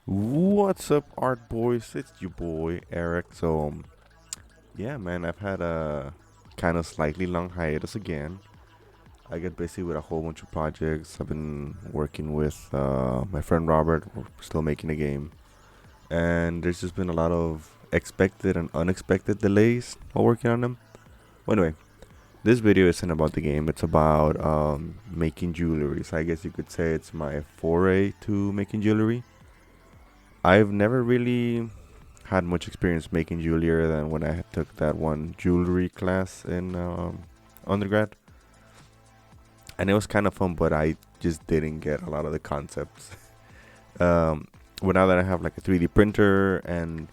What's up, art boys? It's your boy Eric. Yeah, man, I've had a kind of slightly long hiatus again. I get busy with a whole bunch of projects. I've been working with my friend Robert. We're still making a game, and there's just been a lot of expected and unexpected delays while working on them. Well, anyway, this video isn't about the game. It's about making jewelry. So I guess you could say it's my foray to making jewelry. I've never really had much experience making jewelry than when I took that one jewelry class in undergrad, and it was kind of fun, but I just didn't get a lot of the concepts. um, but now that I have like a 3D printer, and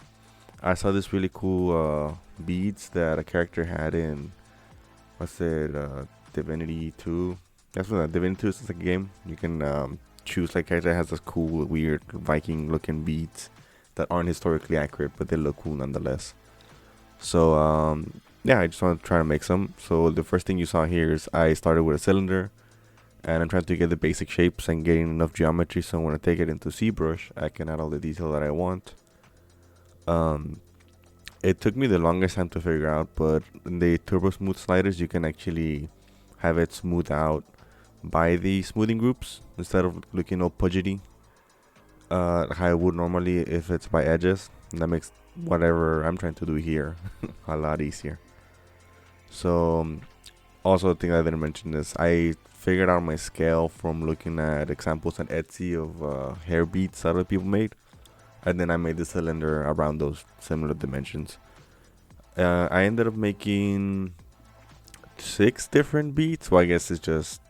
I saw this really cool beads that a character had in what's it, Divinity 2. That's what Divinity 2 is, like a game. You can choose like a character that has this cool, weird Viking-looking beads that aren't historically accurate, but they look cool nonetheless. Yeah, I just want to try to make some. So the first thing you saw here is I started with a cylinder, and I'm trying to get the basic shapes and getting enough geometry so when I take it into ZBrush, I can add all the detail that I want. Um, it took me the longest time to figure out, but in the turbo smooth sliders, you can actually have it smooth out by the smoothing groups instead of looking all pudgety, how I would normally if it's by edges. And that makes whatever I'm trying to do here a lot easier. Also, the thing I didn't mention is I figured out my scale from looking at examples on Etsy of hair beads that other people made, and then I made the cylinder around those similar dimensions. I ended up making 6 different beads. Well, I guess it's just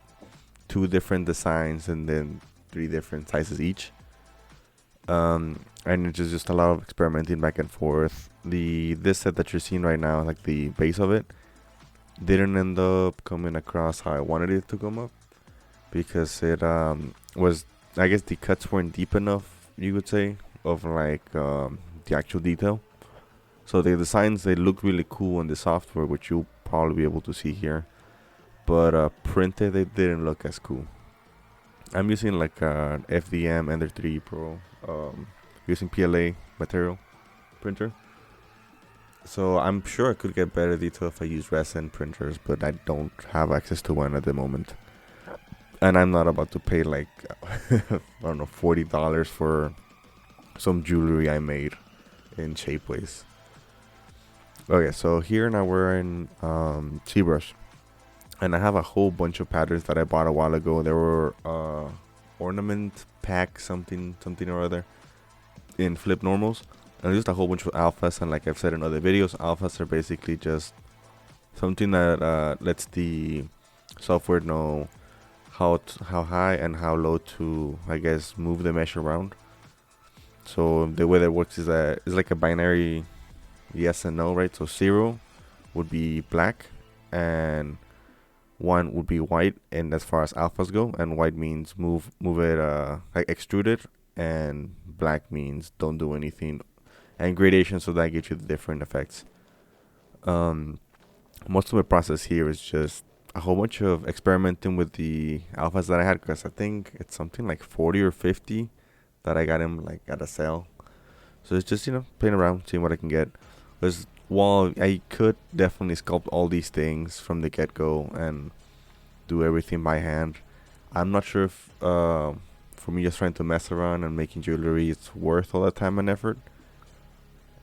2 different designs and then 3 different sizes each. And it's just a lot of experimenting back and forth. This set that you're seeing right now, like the base of it, didn't end up coming across how I wanted it to come up because it was, I guess the cuts weren't deep enough, you could say, of like the actual detail. So the designs, they look really cool in the software, which you'll probably be able to see here, but printed they didn't look as cool. I'm using like an FDM Ender 3 Pro, using PLA material printer. So I'm sure I could get better detail if I use resin printers, but I don't have access to one at the moment. And I'm not about to pay like I don't know, $40 for some jewelry I made in Shapeways. Okay, so here now we're in ZBrush, and I have a whole bunch of patterns that I bought a while ago. There were ornament pack something or other in flip normals, and just a whole bunch of alphas. And like I've said in other videos, alphas are basically just something that lets the software know how high and how low to, I guess, move the mesh around. So the way that works is that it's like a binary yes and no, right? So 0 would be black and 1 would be white, and as far as alphas go, and white means move it like extrude it, and black means don't do anything, and gradation, so that gives you the different effects. Most of my process here is just a whole bunch of experimenting with the alphas that I had, because I think it's something like 40 or 50 that I got him like at a sale. So it's just, playing around, seeing what I can get. Because while I could definitely sculpt all these things from the get-go and do everything by hand, I'm not sure if for me just trying to mess around and making jewelry it's worth all that time and effort.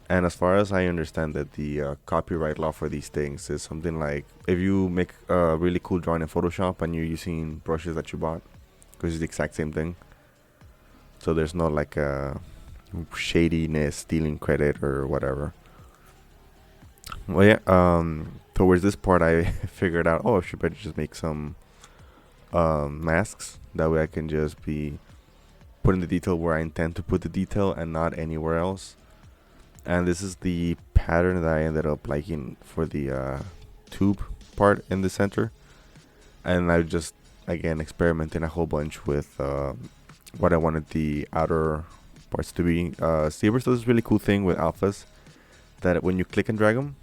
And as far as I understand that the copyright law for these things is something like if you make a really cool drawing in Photoshop and you're using brushes that you bought, because it's the exact same thing. So there's no like shadiness, stealing credit or whatever. Well, yeah. Towards this part, I figured out, oh, I should better just make some masks. That way, I can just be putting the detail where I intend to put the detail and not anywhere else. And this is the pattern that I ended up liking for the tube part in the center. And I just again experimenting a whole bunch with what I wanted the outer parts to be. Sabers does this really cool thing with alphas that when you click and drag them,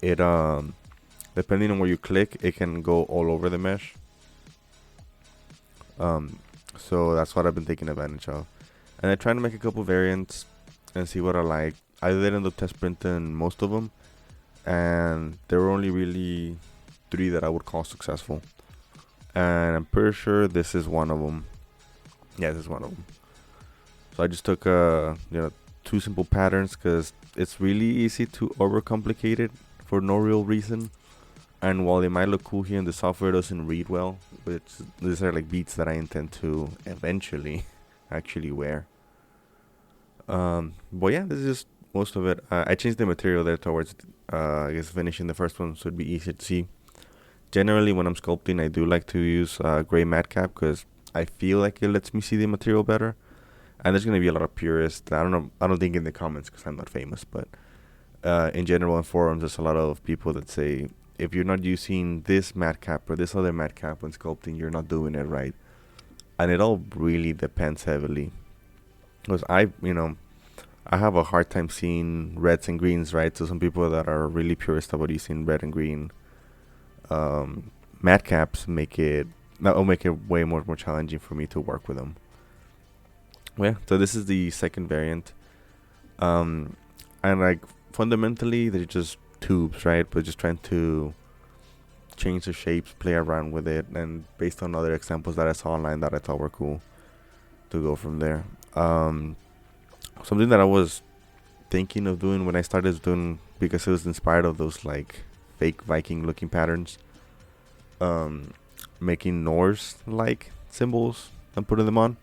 it depending on where you click, it can go all over the mesh. So that's what I've been taking advantage of. And I tried to make a couple variants and see what I like. I did end up test printing most of them, and there were only really 3 that I would call successful. And I'm pretty sure this is one of them. Yeah, this is one of them. So I just took 2 simple patterns because it's really easy to overcomplicate it for no real reason. And while they might look cool here and the software doesn't read well, which these are like beats that I intend to eventually actually wear. But yeah, this is just most of it. I changed the material there towards, I guess, finishing the first one, so it'd be easier to see. Generally, when I'm sculpting, I do like to use gray matte cap because I feel like it lets me see the material better. And there's gonna be a lot of purists. I don't think in the comments because I'm not famous, but in general in forums, there's a lot of people that say if you're not using this matte cap or this other matte cap when sculpting, you're not doing it right. And it all really depends heavily. Because I have a hard time seeing reds and greens, right? So some people that are really purist about using red and green matte caps make it way more challenging for me to work with them. Well, yeah, so this is the second variant. And like fundamentally they're just tubes, right? But just trying to change the shapes, play around with it, and based on other examples that I saw online that I thought were cool to go from there. Something that I was thinking of doing when I started doing, because it was inspired of those like fake Viking looking patterns, making Norse like symbols and putting them on.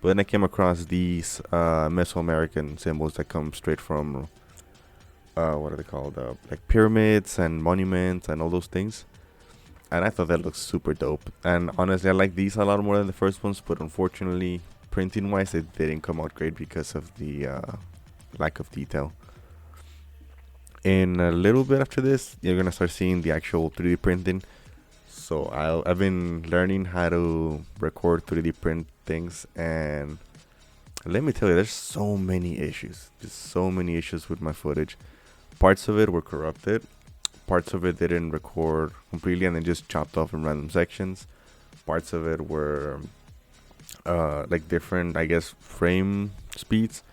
But then I came across these Mesoamerican symbols that come straight from what are they called, like pyramids and monuments and all those things. And I thought that looked super dope. And honestly, I like these a lot more than the first ones, but unfortunately, printing wise, it didn't come out great because of the lack of detail. In a little bit after this, you're gonna start seeing the actual 3D printing. So I've been learning how to record 3D print things, and let me tell you, there's so many issues. Just so many issues with my footage. Parts of it were corrupted. Parts of it didn't record completely and then just chopped off in random sections. Parts of it were like different, I guess, frame speeds.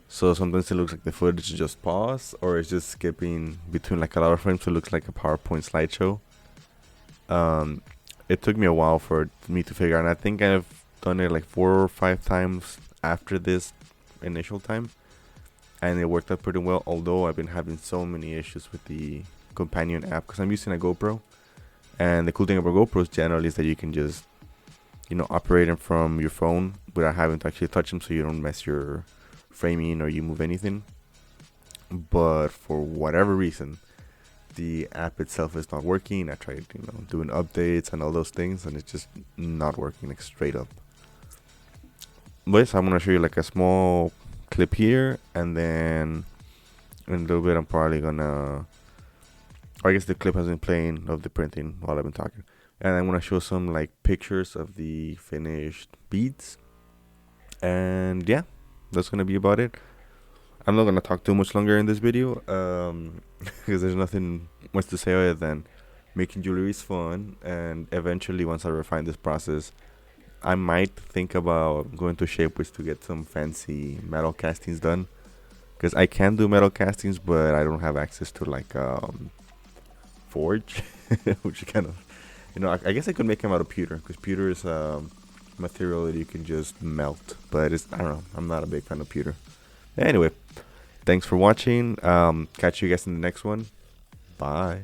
So sometimes it looks like the footage just paused, or it's just skipping between like a lot of frames, so it looks like a PowerPoint slideshow. It took me a while for me to figure out, and I think I've done it like 4 or 5 times after this initial time, and it worked out pretty well, although I've been having so many issues with the companion app because I'm using a GoPro. And the cool thing about GoPros generally is that you can just operate them from your phone without having to actually touch them, so you don't mess your framing or you move anything. But for whatever reason, the app itself is not working. I tried doing updates and all those things, and it's just not working, like straight up. But yes, I'm gonna show you like a small clip here, and then in a little bit I'm probably gonna, or I guess the clip has been playing of the printing while I've been talking, and I'm gonna show some like pictures of the finished beads. And yeah, that's gonna be about it. I'm not gonna talk too much longer in this video, because there's nothing much to say other than making jewelry is fun, and eventually once I refine this process, I might think about going to Shapeways to get some fancy metal castings done, because I can do metal castings, but I don't have access to like forge, which kind of, I guess I could make them out of pewter, because pewter is material that you can just melt, but I don't know, I'm not a big fan of pewter. Anyway, thanks for watching. Catch you guys in the next one. Bye.